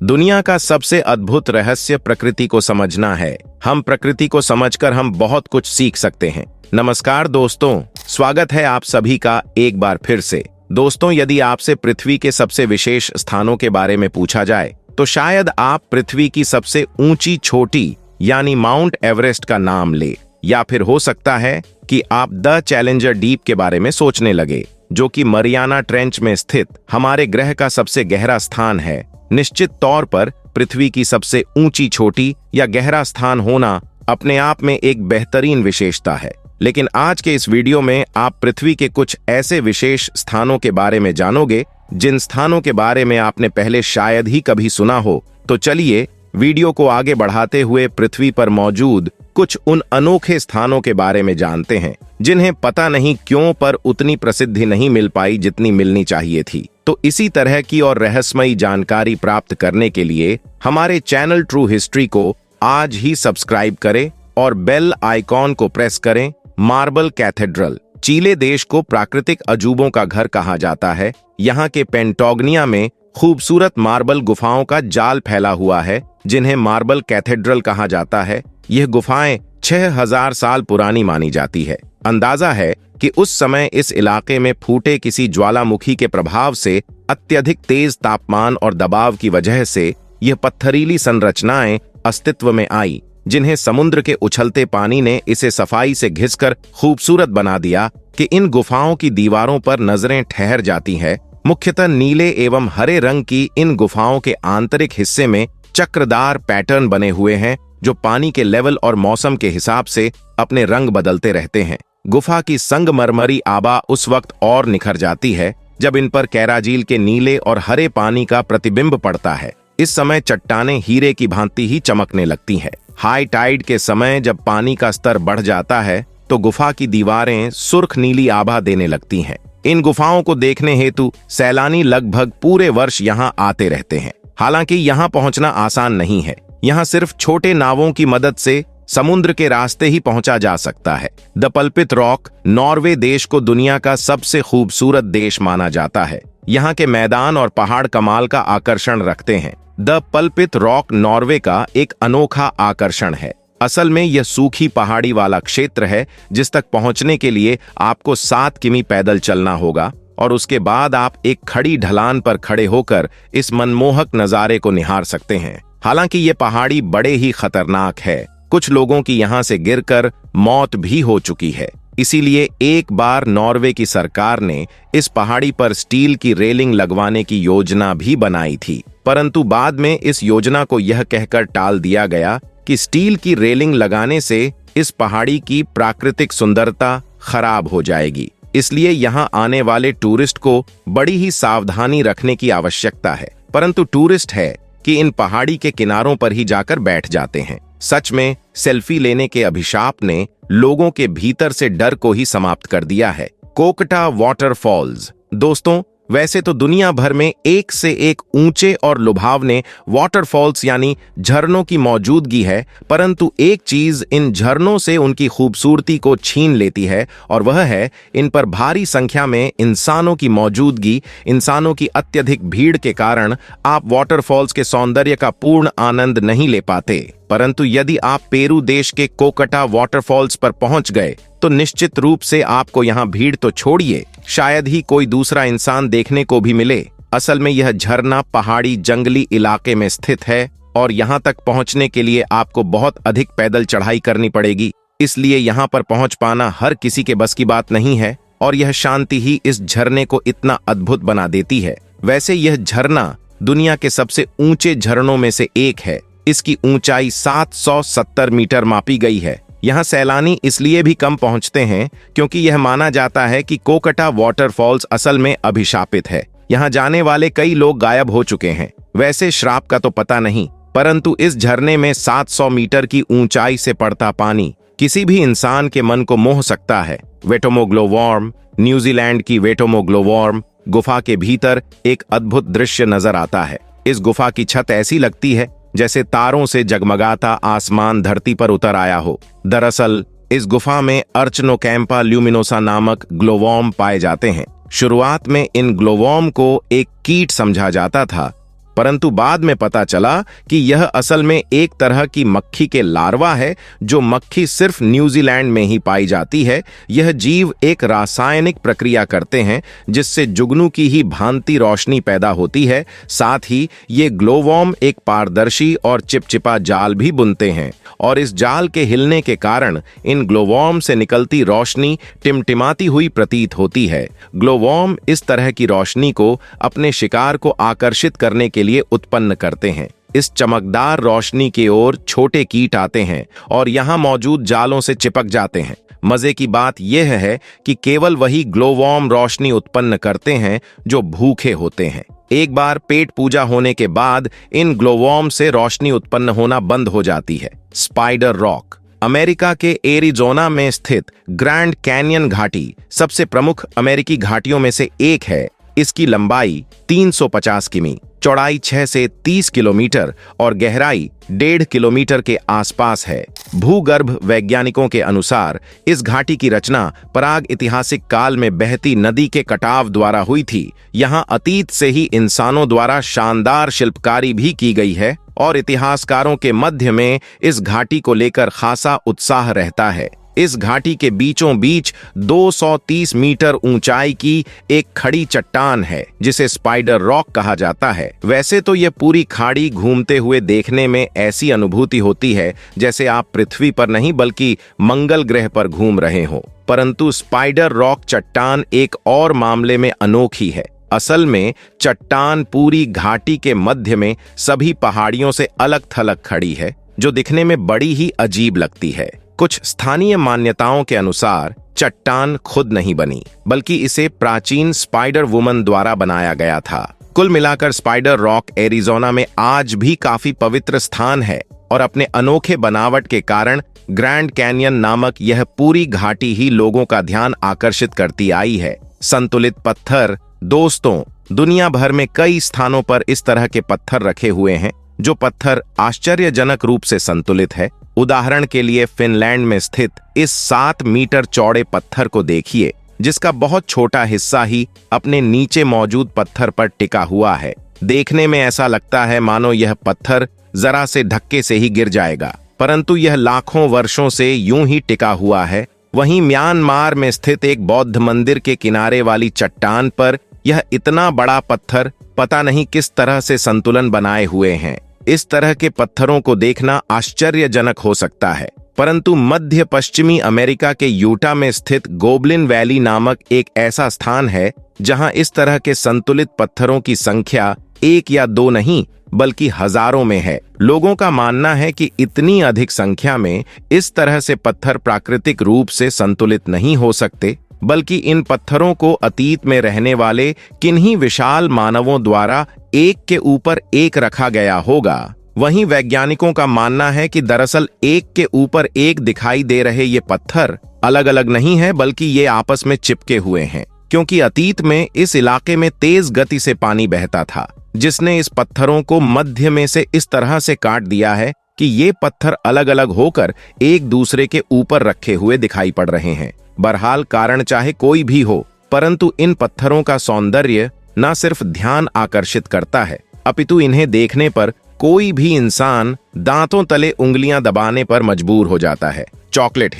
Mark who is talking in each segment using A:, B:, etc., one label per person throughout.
A: दुनिया का सबसे अद्भुत रहस्य प्रकृति को समझना है। हम प्रकृति को समझकर हम बहुत कुछ सीख सकते हैं। नमस्कार दोस्तों, स्वागत है आप सभी का एक बार फिर से। दोस्तों, यदि आपसे पृथ्वी के सबसे विशेष स्थानों के बारे में पूछा जाए तो शायद आप पृथ्वी की सबसे ऊंची चोटी यानी माउंट एवरेस्ट का नाम ले, या फिर हो सकता है कि आप द चैलेंजर डीप के बारे में सोचने लगे, जो कि मरियाना ट्रेंच में स्थित हमारे ग्रह का सबसे गहरा स्थान है। निश्चित तौर पर पृथ्वी की सबसे ऊंची चोटी या गहरा स्थान होना अपने आप में एक बेहतरीन विशेषता है। लेकिन आज के इस वीडियो में आप पृथ्वी के कुछ ऐसे विशेष स्थानों के बारे में जानोगे जिन स्थानों के बारे में आपने पहले शायद ही कभी सुना हो। तो चलिए वीडियो को आगे बढ़ाते हुए पृथ्वी पर मौजूद कुछ उन अनोखे स्थानों के बारे में जानते हैं जिन्हें पता नहीं क्यों पर उतनी प्रसिद्धि नहीं मिल पाई जितनी मिलनी चाहिए थी। तो इसी तरह की और रहस्यमयी जानकारी प्राप्त करने के लिए हमारे चैनल ट्रू हिस्ट्री को आज ही सब्सक्राइब करें और बेल आइकॉन को प्रेस करें। मार्बल कैथेड्रल चिले देश को प्राकृतिक अजूबों का घर कहा जाता है। यहाँ के पेंटोगनिया में खूबसूरत मार्बल गुफाओं का जाल फैला हुआ है जिन्हें मार्बल कैथेड्रल कहा जाता है। यह गुफाएं 6000 साल पुरानी मानी जाती है। अंदाजा है कि उस समय इस इलाके में फूटे किसी ज्वालामुखी के प्रभाव से अत्यधिक तेज तापमान और दबाव की वजह से यह पत्थरीली संरचनाएं अस्तित्व में आई, जिन्हें समुद्र के उछलते पानी ने इसे सफाई से घिसकर खूबसूरत बना दिया कि इन गुफाओं की दीवारों पर नजरें ठहर जाती हैं। मुख्यतः नीले एवं हरे रंग की इन गुफाओं के आंतरिक हिस्से में चक्रदार पैटर्न बने हुए हैं जो पानी के लेवल और मौसम के हिसाब से अपने रंग बदलते रहते हैं। गुफा की संगमरमरी आभा उस वक्त और निखर जाती है जब इन पर कैराजील के नीले और हरे पानी का प्रतिबिंब पड़ता है। इस समय चट्टानें हीरे की भांति ही चमकने लगती हैं। हाई टाइड के समय जब पानी का स्तर बढ़ जाता है तो गुफा की दीवारें सुर्ख नीली आभा देने लगती हैं। इन गुफाओं को देखने हेतु सैलानी लगभग पूरे वर्ष यहाँ आते रहते हैं। हालांकि यहाँ पहुँचना आसान नहीं है। यहाँ सिर्फ छोटे नावों की मदद से समुद्र के रास्ते ही पहुंचा जा सकता है। द पल्पित रॉक नॉर्वे देश को दुनिया का सबसे खूबसूरत देश माना जाता है। यहाँ के मैदान और पहाड़ कमाल का आकर्षण रखते हैं। द पल्पित रॉक नॉर्वे का एक अनोखा आकर्षण है। असल में यह सूखी पहाड़ी वाला क्षेत्र है जिस तक पहुंचने के लिए आपको 7 किमी पैदल चलना होगा और उसके बाद आप एक खड़ी ढलान पर खड़े होकर इस मनमोहक नजारे को निहार सकते हैं। हालांकि ये पहाड़ी बड़े ही खतरनाक है। कुछ लोगों की यहाँ से गिरकर मौत भी हो चुकी है। इसीलिए एक बार नॉर्वे की सरकार ने इस पहाड़ी पर स्टील की रेलिंग लगवाने की योजना भी बनाई थी, परंतु बाद में इस योजना को यह कहकर टाल दिया गया कि स्टील की रेलिंग लगाने से इस पहाड़ी की प्राकृतिक सुंदरता खराब हो जाएगी। इसलिए यहाँ आने वाले टूरिस्ट को बड़ी ही सावधानी रखने की आवश्यकता है। परंतु टूरिस्ट है कि इन पहाड़ी के किनारों पर ही जाकर बैठ जाते हैं। सच में सेल्फी लेने के अभिशाप ने लोगों के भीतर से डर को ही समाप्त कर दिया है। कोकटा वाटरफॉल्स दोस्तों, वैसे तो दुनिया भर में एक से एक ऊंचे और लुभावने वाटरफॉल्स यानी झरनों की मौजूदगी है, परंतु एक चीज इन झरनों से उनकी खूबसूरती को छीन लेती है और वह है इन पर भारी संख्या में इंसानों की मौजूदगी। इंसानों की अत्यधिक भीड़ के कारण आप वाटरफॉल्स के सौंदर्य का पूर्ण आनंद नहीं ले पाते। परंतु यदि आप पेरू देश के कोकटा वाटरफॉल्स पर पहुंच गए तो निश्चित रूप से आपको यहाँ भीड़ तो छोड़िए, शायद ही कोई दूसरा इंसान देखने को भी मिले। असल में यह झरना पहाड़ी जंगली इलाके में स्थित है और यहाँ तक पहुँचने के लिए आपको बहुत अधिक पैदल चढ़ाई करनी पड़ेगी। इसलिए यहाँ पर पहुँच पाना हर किसी के बस की बात नहीं है और यह शांति ही इस झरने को इतना अद्भुत बना देती है। वैसे यह झरना दुनिया के सबसे ऊंचे झरनों में से एक है। इसकी ऊंचाई 770 मीटर मापी गई है। यहाँ सैलानी इसलिए भी कम पहुँचते हैं क्योंकि यह माना जाता है कि कोकटा वाटरफॉल्स असल में अभिशापित है। यहाँ जाने वाले कई लोग गायब हो चुके हैं। वैसे श्राप का तो पता नहीं, परंतु इस झरने में 700 मीटर की ऊंचाई से पड़ता पानी किसी भी इंसान के मन को मोह सकता है। वेटोमो ग्लोवर्म न्यूजीलैंड की वेटोमो ग्लोवर्म गुफा के भीतर एक अद्भुत दृश्य नजर आता है। इस गुफा की छत ऐसी लगती है जैसे तारों से जगमगाता आसमान धरती पर उतर आया हो। दरअसल इस गुफा में अर्चनोकैम्पा ल्यूमिनोसा नामक ग्लोवर्म पाए जाते हैं। शुरुआत में इन ग्लोवर्म को एक कीट समझा जाता था, परंतु बाद में पता चला कि यह असल में एक तरह की मक्खी के लार्वा है, जो मक्खी सिर्फ न्यूजीलैंड में ही पाई जाती है। यह जीव एक रासायनिक प्रक्रिया करते हैं जिससे जुगनू की ही भांति रोशनी पैदा होती है। साथ ही ये ग्लोवॉर्म एक पारदर्शी और चिपचिपा जाल भी बुनते हैं और इस जाल के हिलने के कारण इन ग्लोवॉर्म से निकलती रोशनी टिमटिमाती हुई प्रतीत होती है। ग्लोवॉर्म इस तरह की रोशनी को अपने शिकार को आकर्षित करने के लिए उत्पन्न करते हैं। इस चमकदार रोशनी की ओर छोटे कीट आते हैं और यहाँ मौजूद जालों से चिपक जाते हैं। मजे की बात यह है कि केवल वही ग्लोवॉर्म रोशनी उत्पन्न करते हैं जो भूखे होते हैं। एक बार पेट पूजा होने के बाद इन ग्लोवॉर्म से रोशनी उत्पन्न होना बंद हो जाती है। स्पाइडर रॉक अमेरिका के एरिजोना में स्थित ग्रैंड कैनियन घाटी सबसे प्रमुख अमेरिकी घाटियों में से एक है। इसकी लंबाई 350 किमी, चौड़ाई 6 से 30 किलोमीटर और गहराई 1.5 किलोमीटर के आसपास है। भूगर्भ वैज्ञानिकों के अनुसार इस घाटी की रचना प्राग ऐतिहासिक काल में बहती नदी के कटाव द्वारा हुई थी। यहाँ अतीत से ही इंसानों द्वारा शानदार शिल्पकारी भी की गई है और इतिहासकारों के मध्य में इस घाटी को लेकर खासा उत्साह रहता है। इस घाटी के बीचों बीच 230 मीटर ऊंचाई की एक खड़ी चट्टान है जिसे स्पाइडर रॉक कहा जाता है। वैसे तो यह पूरी खाड़ी घूमते हुए देखने में ऐसी अनुभूति होती है जैसे आप पृथ्वी पर नहीं बल्कि मंगल ग्रह पर घूम रहे हो, परंतु स्पाइडर रॉक चट्टान एक और मामले में अनोखी है। असल में चट्टान पूरी घाटी के मध्य में सभी पहाड़ियों से अलग थलग खड़ी है, जो दिखने में बड़ी ही अजीब लगती है। कुछ स्थानीय मान्यताओं के अनुसार चट्टान खुद नहीं बनी, बल्कि इसे प्राचीन स्पाइडर वुमन द्वारा बनाया गया था। कुल मिलाकर स्पाइडर रॉक एरिजोना में आज भी काफी पवित्र स्थान है और अपने अनोखे बनावट के कारण ग्रैंड कैनियन नामक यह पूरी घाटी ही लोगों का ध्यान आकर्षित करती आई है। संतुलित पत्थर दोस्तों, दुनिया भर में कई स्थानों पर इस तरह के पत्थर रखे हुए हैं जो पत्थर आश्चर्यजनक रूप से संतुलित है। उदाहरण के लिए फिनलैंड में स्थित इस 7 मीटर चौड़े पत्थर को देखिए, जिसका बहुत छोटा हिस्सा ही अपने नीचे मौजूद पत्थर पर टिका हुआ है। देखने में ऐसा लगता है मानो यह पत्थर जरा से धक्के से ही गिर जाएगा, परंतु यह लाखों वर्षों से यूं ही टिका हुआ है। वहीं म्यांमार में स्थित एक बौद्ध मंदिर के किनारे वाली चट्टान पर यह इतना बड़ा पत्थर पता नहीं किस तरह से संतुलन बनाए हुए हैं। इस तरह के पत्थरों को देखना आश्चर्यजनक हो सकता है, परंतु मध्य पश्चिमी अमेरिका के यूटा में स्थित गोबलिन वैली नामक एक ऐसा स्थान है जहां इस तरह के संतुलित पत्थरों की संख्या 1 या 2 नहीं बल्कि हजारों में है। लोगों का मानना है कि इतनी अधिक संख्या में इस तरह से पत्थर प्राकृतिक रूप से संतुलित नहीं हो सकते, बल्कि इन पत्थरों को अतीत में रहने वाले किन्हीं विशाल मानवों द्वारा एक के ऊपर एक रखा गया होगा। वहीं वैज्ञानिकों का मानना है कि दरअसल एक के ऊपर एक दिखाई दे रहे ये पत्थर अलग अलग नहीं है, बल्कि ये आपस में चिपके हुए हैं, क्योंकि अतीत में इस इलाके में तेज गति से पानी बहता था, जिसने इस पत्थरों को मध्य में से इस तरह से काट दिया है कि ये पत्थर अलग अलग होकर एक दूसरे के ऊपर रखे हुए दिखाई पड़ रहे हैं। बहरहाल कारण चाहे कोई भी हो, परंतु इन पत्थरों का सौंदर्य न सिर्फ ध्यान आकर्षित करता है, अपितु इन्हें देखने पर कोई भी इंसान दांतों तले उंगलियां दबाने पर मजबूर हो जाता है। चॉकलेट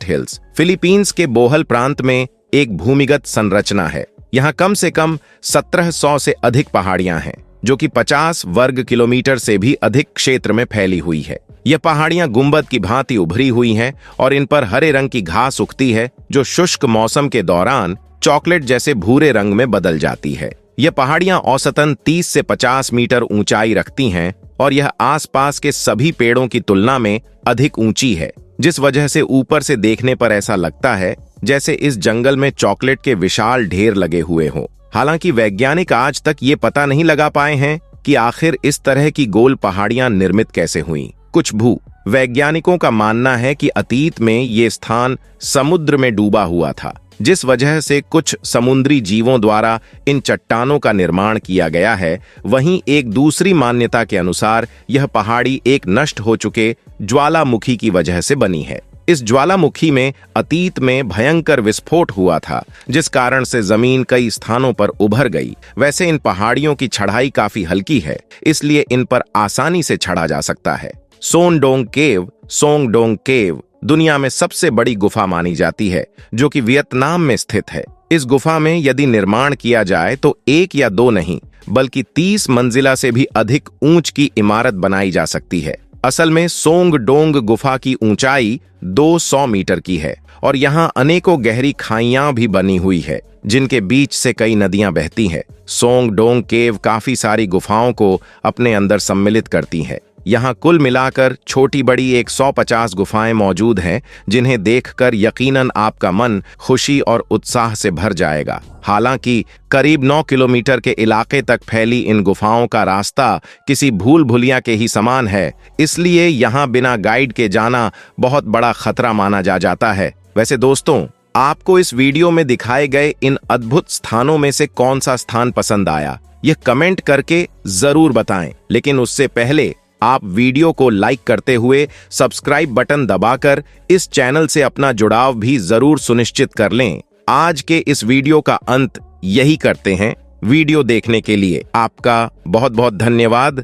A: हिल्स फिलीपींस के बोहल प्रांत में एक भूमिगत संरचना है। यहाँ कम से कम 1700 से अधिक पहाड़ियां हैं, जो कि 50 वर्ग किलोमीटर से भी अधिक क्षेत्र में फैली हुई है। यह पहाड़ियां गुंबद की भांति उभरी हुई हैं और इन पर हरे रंग की घास उगती है, जो शुष्क मौसम के दौरान चॉकलेट जैसे भूरे रंग में बदल जाती है। यह पहाड़ियां औसतन 30 से 50 मीटर ऊंचाई रखती हैं और यह आसपास के सभी पेड़ों की तुलना में अधिक ऊंची है, जिस वजह से ऊपर से देखने पर ऐसा लगता है जैसे इस जंगल में चॉकलेट के विशाल ढेर लगे हुए हों। हालांकि वैज्ञानिक आज तक ये पता नहीं लगा पाए हैं कि आखिर इस तरह की गोल पहाड़ियां निर्मित कैसे हुईं। कुछ वैज्ञानिकों का मानना है कि अतीत में ये स्थान समुद्र में डूबा हुआ था, जिस वजह से कुछ समुद्री जीवों द्वारा इन चट्टानों का निर्माण किया गया है। वहीं एक दूसरी मान्यता के अनुसार यह पहाड़ी एक नष्ट हो चुके ज्वालामुखी की वजह से बनी है। इस ज्वालामुखी में अतीत में भयंकर विस्फोट हुआ था, जिस कारण से जमीन कई स्थानों पर उभर गई। वैसे इन पहाड़ियों की चढ़ाई काफी हल्की है, इसलिए इन पर आसानी से चढ़ा जा सकता है। सोंगडोंग केव दुनिया में सबसे बड़ी गुफा मानी जाती है, जो कि वियतनाम में स्थित है। इस गुफा में यदि निर्माण किया जाए तो 1 या 2 नहीं, बल्कि 30 मंजिला से भी अधिक ऊंच की इमारत बनाई जा सकती है। असल में सोंगडोंग गुफा की ऊंचाई 200 मीटर की है और यहाँ अनेकों गहरी खाइयां भी बनी हुई है, जिनके बीच से कई नदियां बहती हैं। सोंगडोंग केव काफी सारी गुफाओं को अपने अंदर सम्मिलित करती है। यहाँ कुल मिलाकर छोटी बड़ी 150 गुफाएं मौजूद हैं, जिन्हें देखकर यकीनन आपका मन खुशी और उत्साह से भर जाएगा। हालांकि करीब 9 किलोमीटर के इलाके तक फैली इन गुफाओं का रास्ता किसी भूल भुलैया के ही समान है, इसलिए यहाँ बिना गाइड के जाना बहुत बड़ा खतरा माना जाता है। वैसे दोस्तों, आपको इस वीडियो में दिखाए गए इन अद्भुत स्थानों में से कौन सा स्थान पसंद आया, यह कमेंट करके जरूर बताएं। लेकिन उससे पहले आप वीडियो को लाइक करते हुए सब्सक्राइब बटन दबाकर इस चैनल से अपना जुड़ाव भी जरूर सुनिश्चित कर लें। आज के इस वीडियो का अंत यही करते हैं। वीडियो देखने के लिए आपका बहुत बहुत धन्यवाद।